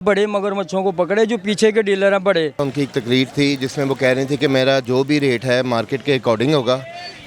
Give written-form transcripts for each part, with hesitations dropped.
बड़े मगरमच्छों को पकड़े जो पीछे के डीलर हैं बड़े। उनकी एक तकरीर थी जिसमें वो कह रही थी कि मेरा जो भी रेट है मार्केट के अकॉर्डिंग होगा,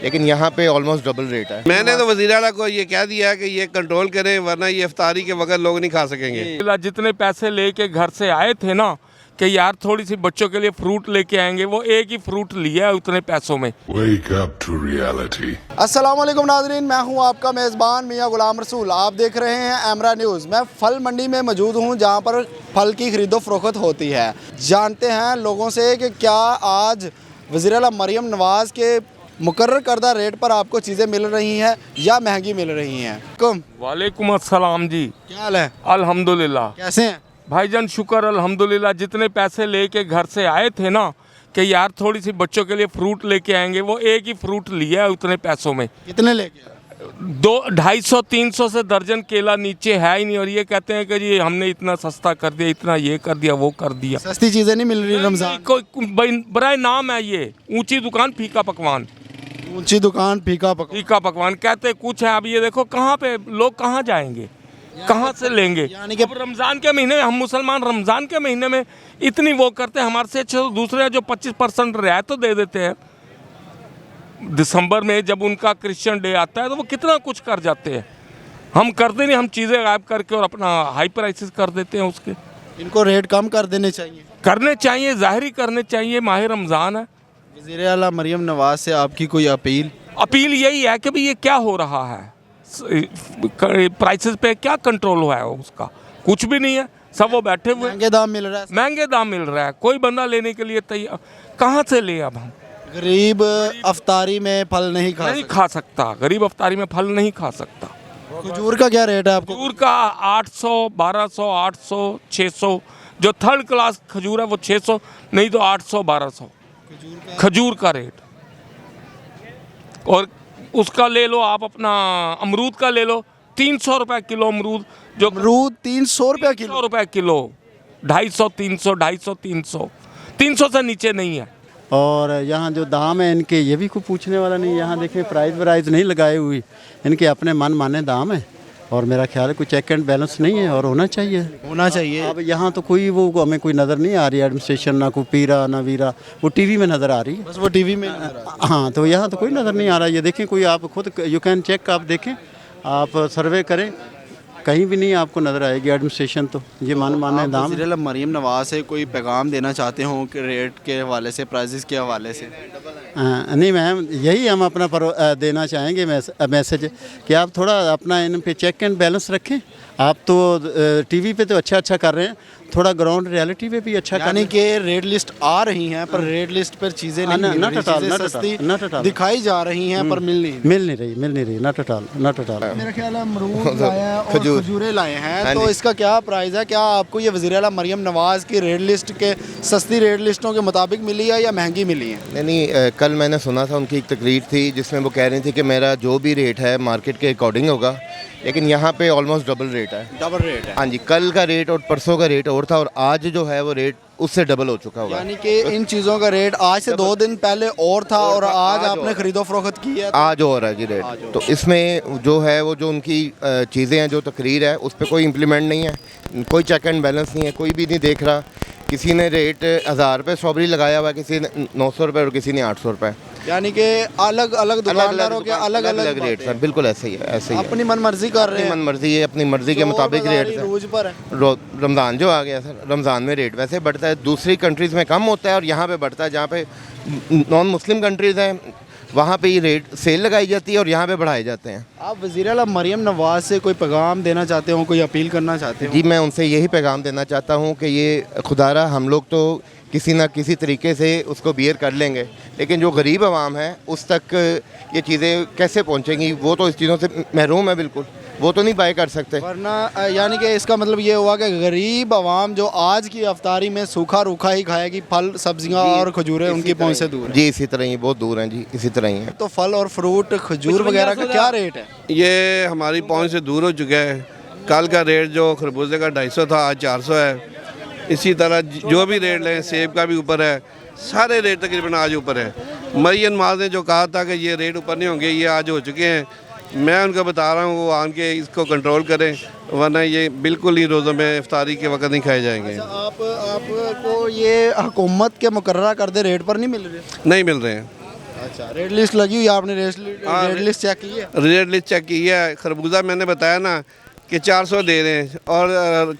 लेकिन यहाँ पे ऑलमोस्ट डबल रेट है। मैंने तो वज़ीर आला को ये कह दिया है कि ये कंट्रोल करें, वरना ये इफ्तारी के वक्त लोग नहीं खा सकेंगे। जितने पैसे लेके घर से आए थे ना कि यार थोड़ी सी बच्चों के लिए फ्रूट लेके आएंगे, वो एक ही फ्रूट लिया है उतने पैसों में। Wake up to reality. अस्सलाम वालेकुम नाज़रीन, मैं हूं आपका मेज़बान मियां गुलाम रसूल। आप देख रहे हैं एमरा न्यूज़। मैं फल मंडी में मौजूद हूं जहां पर फल की खरीदो फरोख्त होती है। जानते हैं लोगों से कि क्या आज वज़ीर आला मरियम नवाज़ के मुकर्रर करदा रेट पर आपको चीज़ें मिल रही हैं या महंगी मिल रही हैं। वालेकुम अस्सलाम जी, क्या हाल है? अल्हम्दुलिल्लाह। कैसे हैं भाईजान शुक्र अल्हम्दुलिल्लाह। जितने पैसे लेके घर से आए थे ना कि यार थोड़ी सी बच्चों के लिए फ्रूट लेके आएंगे, वो एक ही फ्रूट लिया है उतने पैसों में। कितने लेके? 200-250-300 से दर्जन केला नीचे है ही नहीं, और ये कहते हैं कि जी हमने इतना सस्ता कर दिया, इतना ये कर दिया, वो कर दिया। सस्ती चीज़ें नहीं मिल रही रमज़ान। कोई बड़ा नाम है ये, ऊंची दुकान फीका पकवान। ऊंची दुकान फीका पकवान कहते कुछ है। अब ये देखो कहाँ पे लोग कहाँ जाएंगे, कहाँ से लेंगे। यानी कि रमज़ान के महीने, हम मुसलमान रमज़ान के महीने में इतनी वो करते हैं, हमारे से अच्छे तो दूसरे जो 25% रियायत तो दे देते हैं। दिसंबर में जब उनका क्रिश्चियन डे आता है तो वो कितना कुछ कर जाते हैं। हम करते नहीं, हम चीज़ें गायब करके और अपना हाई प्राइसेस कर देते हैं उसके। इनको रेट कम कर देने चाहिए। करने चाहिए, ज़ाहिर करने चाहिए, माह रमज़ान है। वज़ीर आला मरियम नवाज़ से आपकी कोई अपील यही है कि भाई ये क्या हो रहा है, प्राइसेस पे क्या कंट्रोल हुआ है उसका? कुछ भी नहीं है, सब वो बैठे हुए। महंगे दाम मिल रहा है। महंगे दाम मिल रहा है, कोई बंदा लेने के लिए तैयार। कहाँ से ले? अब हम गरीब अफ्तारी में फल नहीं खा सकता। गरीब अफ्तारी में फल नहीं खा सकता। खजूर का क्या रेट है आपको? खजूर का 800, 1200, 800, 600। जो थर्ड क्लास खजूर है वो 600, नहीं तो 800, 1200 खजूर का रेट। और उसका ले लो आप, अपना अमरूद का ले लो, 300 रुपये किलो अमरूद। जो अमरूद 300 रुपये किलो? 300 रुपये किलो, 250, 300, 250, 300, 300 से नीचे नहीं है। और यहाँ जो दाम है इनके, ये भी कोई पूछने वाला नहीं। यहाँ देखें प्राइस नहीं लगाए हुई, इनके अपने मन माने दाम है। और मेरा ख्याल है कोई चेक एंड बैलेंस नहीं है, और होना चाहिए। अब यहाँ तो कोई वो हमें कोई नज़र नहीं आ रही एडमिनिस्ट्रेशन, ना कोई पीरा ना वीरा। वो टीवी में नज़र आ रही है, बस वो टीवी में। हाँ, तो यहाँ तो कोई नज़र नहीं आ रहा। ये देखें, कोई आप खुद यू कैन चेक, आप देखें, आप सर्वे करें, कहीं भी नहीं आपको नज़र आएगी एडमिनिस्ट्रेशन। तो ये माने दाम। वज़ीर आला मरियम नवाज़ से कोई पैगाम देना चाहते हो कि रेट के हवाले से, प्राइसेस के हवाले से? नहीं मैम, यही हम अपना देना चाहेंगे मैसेज कि आप थोड़ा अपना इन पे चेक एंड बैलेंस रखें। आप तो टीवी पे तो अच्छा कर रहे हैं, थोड़ा ग्राउंड रियलिटी पे भी अच्छा। यानी कि रेट लिस्ट आ रही हैं पर रेट लिस्ट पर चीज़ें नहीं मिल रही, चीज़ें सस्ती दिखाई जा रही हैं पर मिल नहीं रही। Not at all. मेरा ख्याल है अमरूद लाया है और खजूरें लाए हैं, तो इसका क्या प्राइस है? क्या आपको ये वज़ीर आला मरियम नवाज़ की रेट लिस्ट के सस्ती रेट लिस्टों के मुताबिक मिली है या महंगी मिली है? नहीं, कल मैंने सुना था उनकी एक तकरीर थी जिसमें वो कह रही थी कि मेरा जो भी रेट है मार्केट के अकॉर्डिंग होगा, लेकिन यहाँ पे ऑलमोस्ट डबल रेट है। हाँ जी, कल का रेट और परसों का रेट और था, और आज जो है वो रेट उससे डबल हो चुका होगा। यानी कि इन चीज़ों का रेट आज से 2 दिन पहले और था, और आज आपने खरीदो फरोख्त की है, आज और है जी रेट। तो इसमें जो है वो जो उनकी चीज़ें हैं, जो तकरीर है, उस पर कोई इम्प्लीमेंट नहीं है, कोई चेक एंड बैलेंस नहीं है, कोई भी नहीं देख रहा। किसी ने रेट 1000 रुपये स्ट्रॉबेरी लगाया हुआ है, किसी ने 900 रुपये और किसी ने 800 रुपये। यानी कि अलग अलग दुकानदारों के अलग अलग रेट सर, बिल्कुल ऐसे ही है। अपनी मनमर्जी कर रहे हैं। मन मर्जी है, अपनी मर्जी के मुताबिक रेट रोज पर है। रमज़ान जो आ गया सर, रमज़ान में रेट वैसे बढ़ता है, दूसरी कंट्रीज़ में कम होता है और यहाँ पे बढ़ता है। जहाँ पे नॉन मुस्लिम कंट्रीज़ हैं वहाँ पे ये रेट सेल लगाई जाती है और यहाँ पे बढ़ाए जाते हैं। आप वज़ीर आला मरियम नवाज़ से कोई पैगाम देना चाहते हो, कोई अपील करना चाहते हो? जी, मैं उनसे यही पैगाम देना चाहता हूँ कि ये खुदारा हम लोग तो किसी ना किसी तरीके से उसको बियर कर लेंगे, लेकिन जो गरीब आवाम है उस तक ये चीज़ें कैसे पहुँचेंगी? वो तो इस चीज़ों से महरूम है, बिल्कुल वो तो नहीं बाय कर सकते। वरना यानी कि इसका मतलब ये हुआ कि गरीब आवाम जो आज की अफ्तारी में सूखा रूखा ही खाएगी, फल सब्जियां और खजूरें उनकी पहुंच से दूर है। जी, इसी तरह ही बहुत दूर हैं जी, इसी तरह ही है। तो फल और फ्रूट खजूर वगैरह का क्या रेट है? ये हमारी पहुँच से दूर हो चुका है। कल का रेट जो खरबूजे का 250 था, आज 400 है। इसी तरह जो भी रेट लें, सेब का भी ऊपर है, सारे रेट तकरीबन आज ऊपर है। मरियम नवाज़ ने जो कहा था कि ये रेट ऊपर नहीं होंगे, ये आज हो चुके हैं। मैं उनको बता रहा हूँ वो आन के इसको कंट्रोल करें, वरना ये बिल्कुल ही रोज़ों में इफ्तारी के वक्त नहीं खाए जाएंगे। आपको ये हुकूमत के मुकर्ररा करदे रेट पर नहीं मिल रहे? नहीं मिल रहे हैं। अच्छा, रेट लिस्ट लगी हुई है, आपने रेट लिस्ट चेक की है? रेट लिस्ट चेक की है। खरबूजा मैंने बताया ना कि 400 दे रहे हैं, और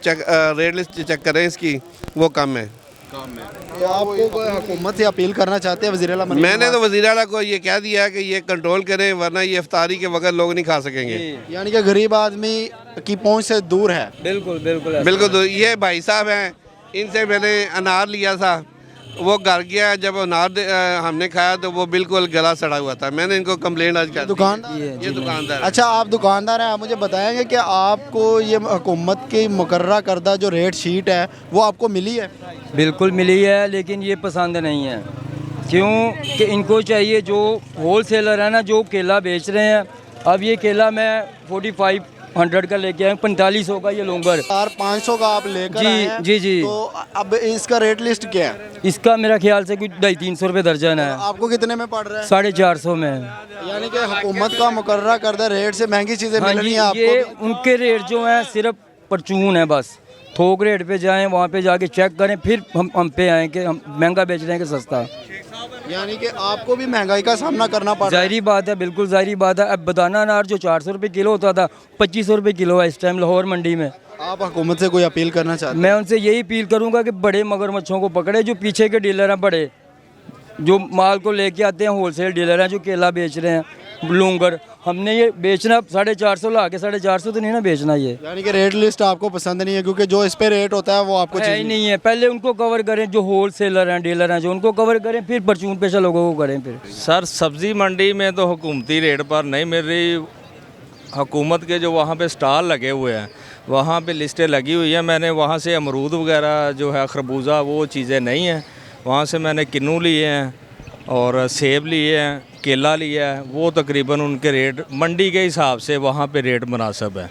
रेट लिस्ट चेक करें इसकी, वो कम है। तो आपको हुकूमत से अपील करना चाहते हैं वज़ीर आला? मैंने तो वज़ीर आला को ये कह दिया है कि ये कंट्रोल करें, वरना ये इफ्तारी के वक्त लोग नहीं खा सकेंगे। यानी कि गरीब आदमी की पहुंच से दूर है। बिल्कुल बिल्कुल बिल्कुल। तो ये भाई साहब हैं, इनसे मैंने अनार लिया था, वो घर गया, जब अनार हमने खाया तो वो बिल्कुल गला सड़ा हुआ था। मैंने इनको कंप्लेंट आज कर दुकानदार? ये दुकानदार है। अच्छा, आप दुकानदार हैं, आप मुझे बताएंगे कि आपको ये हुकूमत की मुकर्ररा करदा जो रेट शीट है वो आपको मिली है? बिल्कुल मिली है, लेकिन ये पसंद नहीं है। क्यों कि इनको चाहिए जो होल सेलर है ना, जो केला बेच रहे हैं। अब ये केला मैं 4500 का लेके आया, 4500 का ये लूँगा। 500 का आप लेकर आए हैं? जी जी। तो अब इसका रेट लिस्ट क्या है? इसका मेरा ख्याल से कुछ 250-300 रुपये दर्जन है। आपको कितने में पड़ रहा है? 450 में। यानी कि हुकूमत का मुकर्ररा करदा रेट से महंगी चीज़ें मिल रही हैं आपको? ये उनके रेट जो हैं सिर्फ परचून है, बस थोक रेट पे जाएं, वहाँ पे जाके चेक करें, फिर हम पे आएँ कि हम महंगा बेच रहे हैं कि सस्ता। यानी कि आपको भी महंगाई का सामना करना पड़ रहा है? ज़ाहिरी बात है, बिल्कुल ज़ाहिरी बात है। अब बताना अनार जो 400 रुपये किलो होता था, 2500 रुपये किलो है इस टाइम लाहौर मंडी में। आप हुकूमत से कोई अपील करना चाहते हैं? मैं उनसे यही अपील करूंगा कि बड़े मगरमच्छों को पकड़े, जो पीछे के डीलर हैं, बड़े जो माल को लेके आते हैं, होलसेल डीलर हैं जो केला बेच रहे हैं, लूंगर। हमने ये बेचना 450 ला के 450 तो नहीं ना बेचना ये। यानी कि रेट लिस्ट आपको पसंद नहीं है, क्योंकि जो इस पे रेट होता है वो आपको है ही चाहिए नहीं है। पहले उनको कवर करें, जो होलसेलर हैं, डीलर हैं, जो उनको कवर करें, फिर परचून पेशा लोगों को करें। फिर सर, सब्ज़ी मंडी में तो हुकूमती रेट पर नहीं मिल रही। हुकूमत के जो वहाँ पे स्टॉल लगे हुए हैं, वहाँ पे लिस्टें लगी हुई हैं। मैंने वहाँ से अमरूद वगैरह जो है, खरबूजा, वो चीज़ें नहीं हैं। वहाँ से मैंने किन्नू लिए हैं और सेब लिए हैं, केला लिया है। वो तकरीबन उनके रेट मंडी के हिसाब से वहाँ पे रेट मुनासिब है,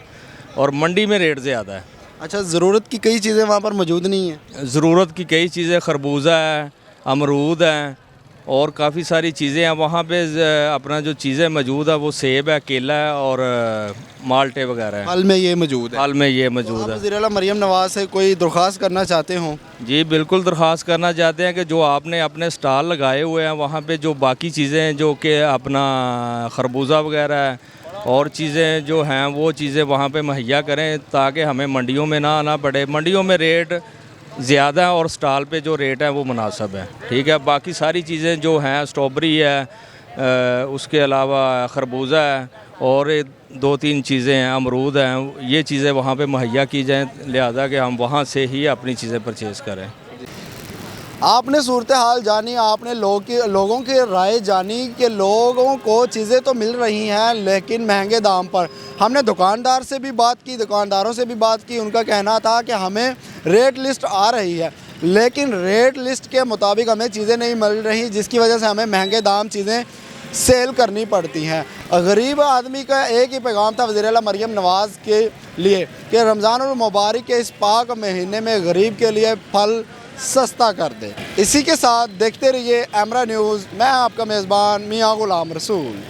और मंडी में रेट ज़्यादा है। अच्छा, ज़रूरत की कई चीज़ें वहाँ पर मौजूद नहीं है? ज़रूरत की कई चीज़ें, खरबूजा है, अमरूद है, और काफ़ी सारी चीज़ें हैं वहाँ पे। अपना जो चीज़ें मौजूद है वो सेब है, केला है और माल्टे वगैरह है। हाल में ये मौजूद है? हाल में ये मौजूद है। वज़ीर आला मरियम नवाज़ से कोई दरख्वास्त करना चाहते हो? जी बिल्कुल, दरख्वास्त करना चाहते हैं कि जो आपने अपने स्टॉल लगाए हुए हैं वहाँ पे जो बाकी चीज़ें, जो कि अपना खरबूजा वगैरह है और चीज़ें जो हैं, वो चीज़ें वहाँ पे मुहैया करें, ताकि हमें मंडियों में ना आना पड़े। मंडियों में रेट ज़्यादा है और स्टॉल पे जो रेट है वो मुनासिब है। ठीक है, बाकी सारी चीज़ें जो हैं, स्ट्रॉबेरी है, उसके अलावा खरबूजा है, और 2-3 चीज़ें हैं, अमरूद हैं, ये चीज़ें वहाँ पे मुहैया की जाएँ, लिहाजा कि हम वहाँ से ही अपनी चीज़ें परचेज़ करें। आपने सूरत हाल जानी, आपने लोगों की राय जानी कि लोगों को चीज़ें तो मिल रही हैं लेकिन महंगे दाम पर। हमने दुकानदार से भी बात की, दुकानदारों से भी बात की। उनका कहना था कि हमें रेट लिस्ट आ रही है, लेकिन रेट लिस्ट के मुताबिक हमें चीज़ें नहीं मिल रही, जिसकी वजह से हमें महंगे दाम चीज़ें सेल करनी पड़ती हैं। गरीब आदमी का एक ही पैगाम था वज़ीर आला मरियम नवाज़ के लिए कि रमज़ान और मुबारक के इस पाक महीने में गरीब के लिए फल सस्ता कर दे। इसी के साथ देखते रहिए एमरा न्यूज़। मैं आपका मेज़बान मियां गुलाम रसूल।